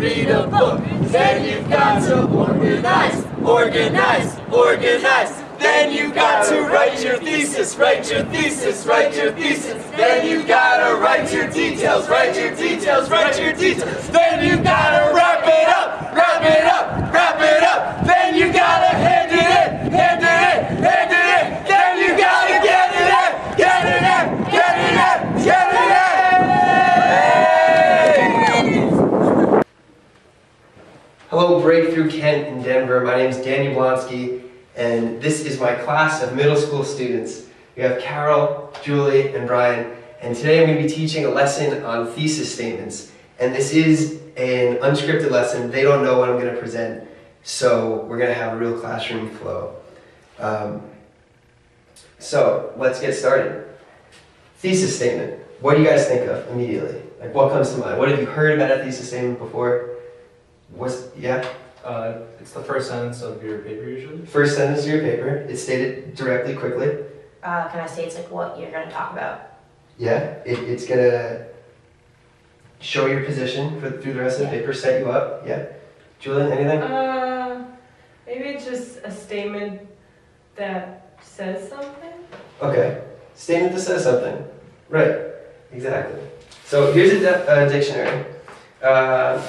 read a book. Then you've got to organize, organize, organize. Then you got to write your thesis, write your thesis, write your thesis. Then you gotta write your details, write your details, write your details. Then you gotta wrap it up, wrap it up, wrap it up. Then you gotta hand it in, hand it in, hand it in. Then you gotta get it in, get it in, get it in, get it in. Hello, Breakthrough Kent in Denver. My name is Yablonsky, and this is my class of middle school students. We have Carol, Julie, and Brian, and today I'm going to be teaching a lesson on thesis statements. And this is an unscripted lesson. They don't know what I'm going to present, so we're going to have a real classroom flow. So let's get started. Thesis statement. What do you guys think of immediately? Like, what comes to mind? What have you heard about a thesis statement before? It's the first sentence of your paper usually. First sentence of your paper. It's stated directly, quickly. Can I say it's like what you're going to talk about? Yeah, it's going to show your position through the rest of the paper, set you up. Yeah. Julian, anything? Maybe it's just a statement that says something. Okay. Statement that says something. Right. Exactly. So here's a dictionary.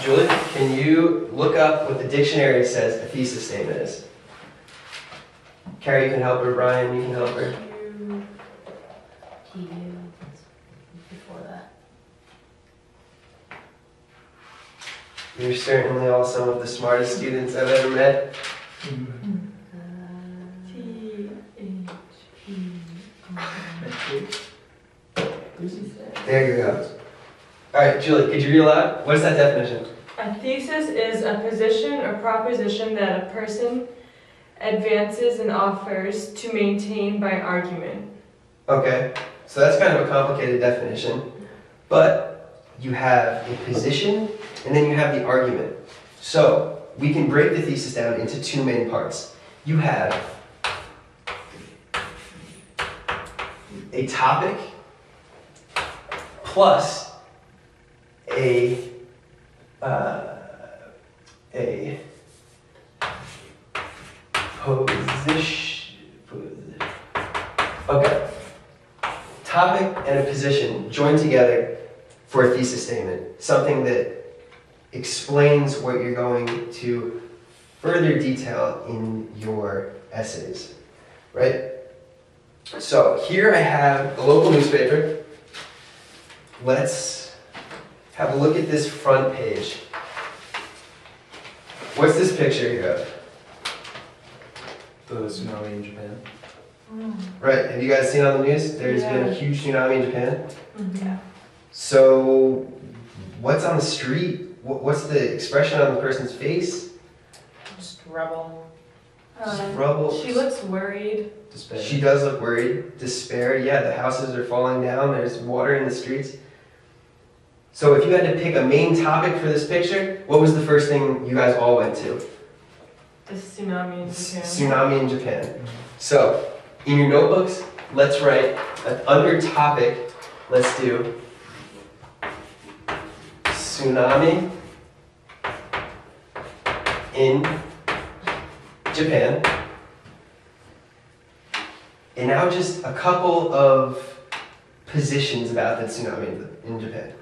Julie, can you look up what the dictionary says a thesis statement is? Carrie, you can help her. Brian, you can help her. Before that. You're certainly all some of the smartest students I've ever met. There you go. Alright, Julie, could you read aloud? What's that definition? A thesis is a position or proposition that a person advances and offers to maintain by argument. Okay, so that's kind of a complicated definition, but you have a position and then you have the argument. So we can break the thesis down into two main parts. You have a topic plus a position. Okay. Topic and a position joined together for a thesis statement. Something that explains what you're going to further detail in your essays, right? So here I have a local newspaper. Let's have a look at this front page. What's this picture here of? The tsunami in Japan. Right, have you guys seen on the news? There's been a huge tsunami in Japan. Yeah. So, what's on the street? What's the expression on the person's face? Just rubble. Just rubble. She looks worried. Despair. She does look worried. Despair, yeah, the houses are falling down, there's water in the streets. So if you had to pick a main topic for this picture, what was the first thing you guys all went to? The tsunami in Japan. Tsunami in Japan. So, in your notebooks, let's write, under topic, let's do tsunami in Japan. And now just a couple of positions about the tsunami in Japan.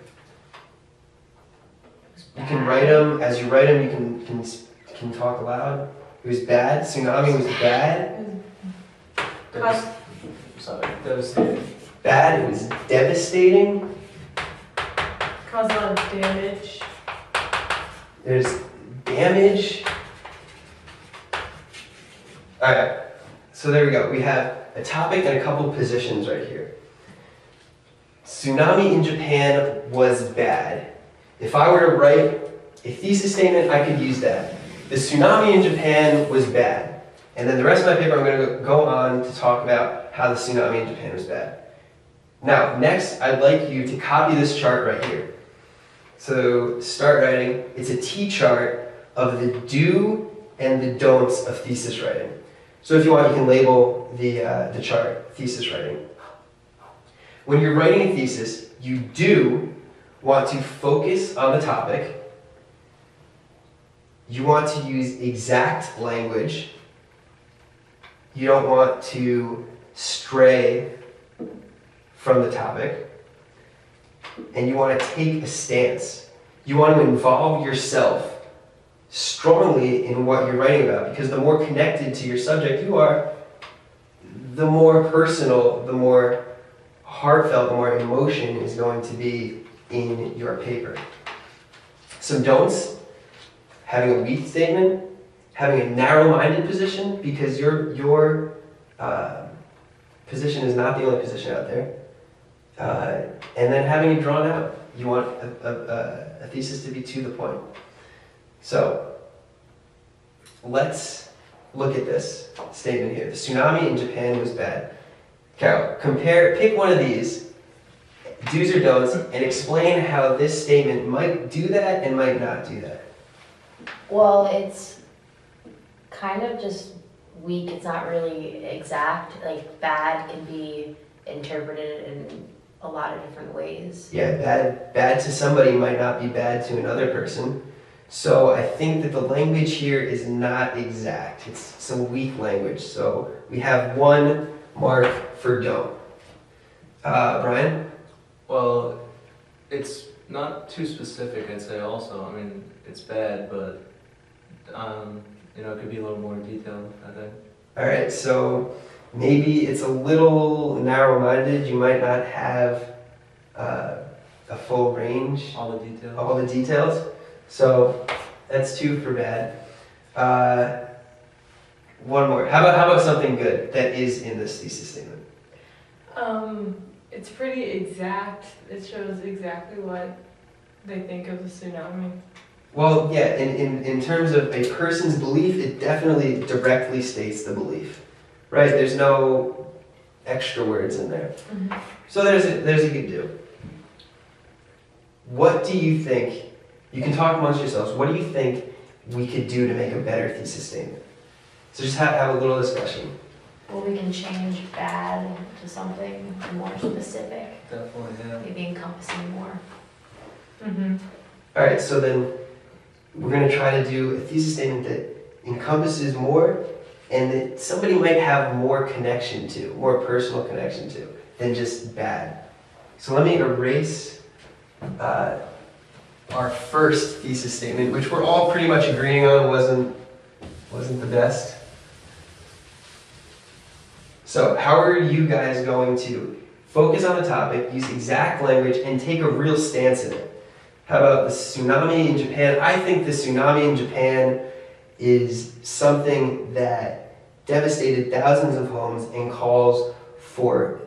You can write them, as you write them, you can talk aloud. It was bad, tsunami was bad. Devastating. Bad, it was devastating. Caused a lot of damage. There's damage. Alright, so there we go. We have a topic and a couple positions right here. Tsunami in Japan was bad. If I were to write a thesis statement, I could use that. The tsunami in Japan was bad. And then the rest of my paper, I'm going to go on to talk about how the tsunami in Japan was bad. Now, next, I'd like you to copy this chart right here. So, start writing. It's a T-chart of the do and the don'ts of thesis writing. So if you want, you can label the chart, thesis writing. When you're writing a thesis, you do want to focus on the topic. You want to use exact language. You don't want to stray from the topic. And you want to take a stance. You want to involve yourself strongly in what you're writing about, because the more connected to your subject you are, the more personal, the more heartfelt, the more emotion is going to be in your paper. Some don'ts: having a weak statement, having a narrow-minded position, because your position is not the only position out there, and then having it drawn out. You want a thesis to be to the point. So let's look at this statement here. The tsunami in Japan was bad. Carol, pick one of these, do's or don'ts, and explain how this statement might do that and might not do that. Well, it's kind of just weak. It's not really exact. Like, bad can be interpreted in a lot of different ways. Yeah, bad to somebody might not be bad to another person. So I think that the language here is not exact. It's some weak language. So we have 1 mark for don't. Brian? Well, it's not too specific, I'd say also. I mean, it's bad, but, you know, it could be a little more detailed, I think. All right, so maybe it's a little narrow-minded. You might not have a full range. All the details. All the details. So that's 2 for bad. 1 more. How about something good that is in this thesis statement? It's pretty exact. It shows exactly what they think of the tsunami. Well, yeah, in terms of a person's belief, it definitely directly states the belief, right? There's no extra words in there. Mm-hmm. So there's a good do. What do you think, you can talk amongst yourselves, what do you think we could do to make a better thesis statement? So just have a little discussion. Well, we can change bad to something more specific, Definitely, yeah. maybe encompassing more. Mm-hmm. All right, so then we're going to try to do a thesis statement that encompasses more and that somebody might have more connection to, more personal connection to, than just bad. So let me erase our first thesis statement, which we're all pretty much agreeing on wasn't the best. So how are you guys going to focus on the topic, use exact language, and take a real stance in it? How about the tsunami in Japan? I think the tsunami in Japan is something that devastated thousands of homes and calls for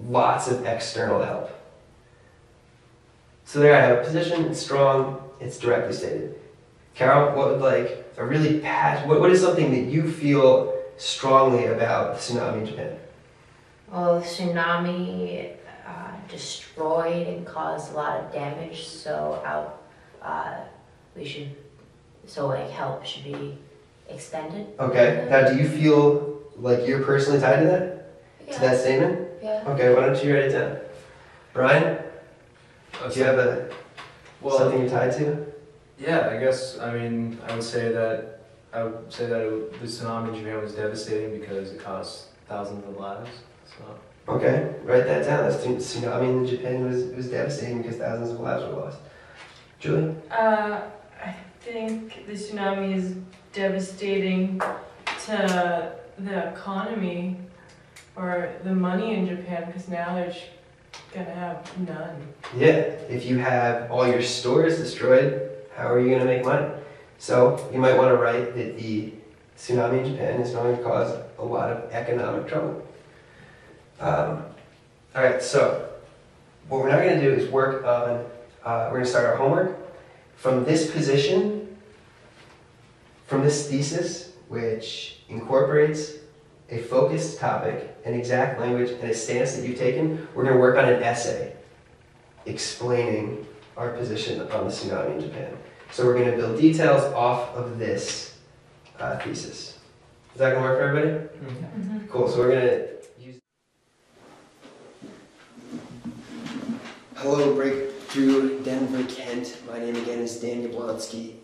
lots of external help. So there I have a position, it's strong, it's directly stated. Carol, what would like a really what is something that you feel strongly about the tsunami in Japan? Well, the tsunami destroyed and caused a lot of damage, so help should be extended. Okay, now do you feel like you're personally tied to that? To that statement? Yeah. Okay, why don't you write it down? Brian, do you have something you're tied to? Yeah, I guess, I mean, I would say that the tsunami in Japan was devastating because it cost thousands of lives. So. Okay, write that down. The tsunami in Japan was devastating because thousands of lives were lost. Julie? I think the tsunami is devastating to the economy or the money in Japan, because now they're gonna have none. Yeah, if you have all your stores destroyed, how are you going to make money? So you might want to write that the tsunami in Japan is going to cause a lot of economic trouble. All right, so what we're now going to do is work on, we're going to start our homework from this position, from this thesis, which incorporates a focused topic, an exact language, and a stance that you've taken. We're going to work on an essay explaining our position on the tsunami in Japan. So we're going to build details off of this thesis. Is that going to work for everybody? Mm-hmm. Cool, so we're going to use... Hello, Breakthrough Denver, Kent. My name again is Dan Yablonsky.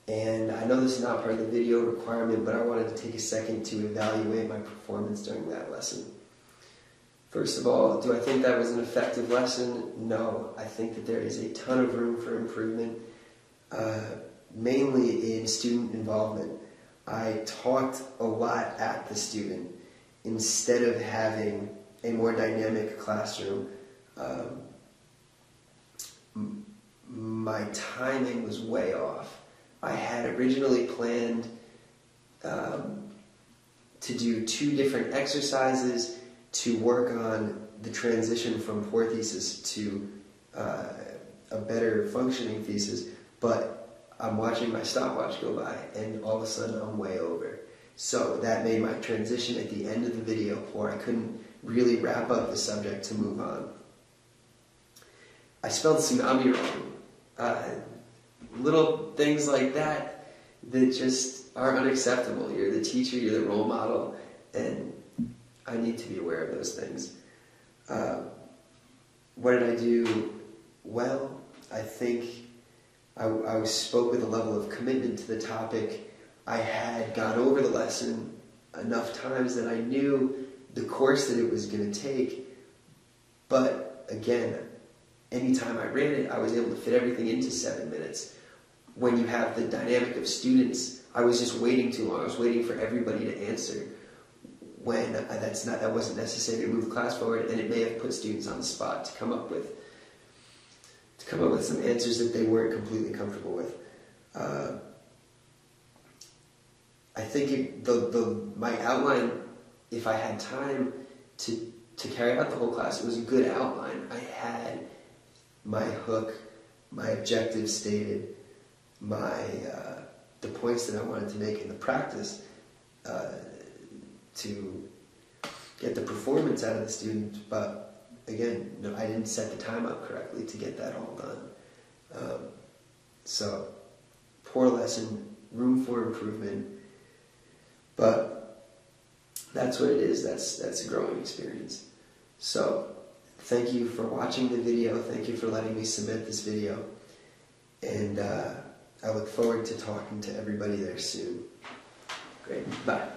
And I know this is not part of the video requirement, but I wanted to take a second to evaluate my performance during that lesson. First of all, do I think that was an effective lesson? No. I think that there is a ton of room for improvement, mainly in student involvement. I talked a lot at the student instead of having a more dynamic classroom. My timing was way off. I had originally planned to do 2 different exercises to work on the transition from poor thesis to a better functioning thesis, but I'm watching my stopwatch go by and all of a sudden I'm way over. So that made my transition at the end of the video poor. I couldn't really wrap up the subject to move on. I spelled tsunami wrong. Little things like that that just are unacceptable. You're the teacher, you're the role model, and I need to be aware of those things. What did I do well? I think I spoke with a level of commitment to the topic. I had gone over the lesson enough times that I knew the course that it was going to take, but again, anytime I ran it, I was able to fit everything into 7 minutes. When you have the dynamic of students, I was just waiting too long. I was waiting for everybody to answer when that wasn't necessary to move the class forward, and it may have put students on the spot to come up with some answers that they weren't completely comfortable with. I think my outline, if I had time to carry out the whole class, it was a good outline. I had my hook, my objectives stated, the points that I wanted to make in the practice to get the performance out of the student, but again, no, I didn't set the time up correctly to get that all done. So, poor lesson, room for improvement, but that's what it is. That's a growing experience. So, thank you for watching the video. Thank you for letting me submit this video. And I look forward to talking to everybody there soon. Great. Bye.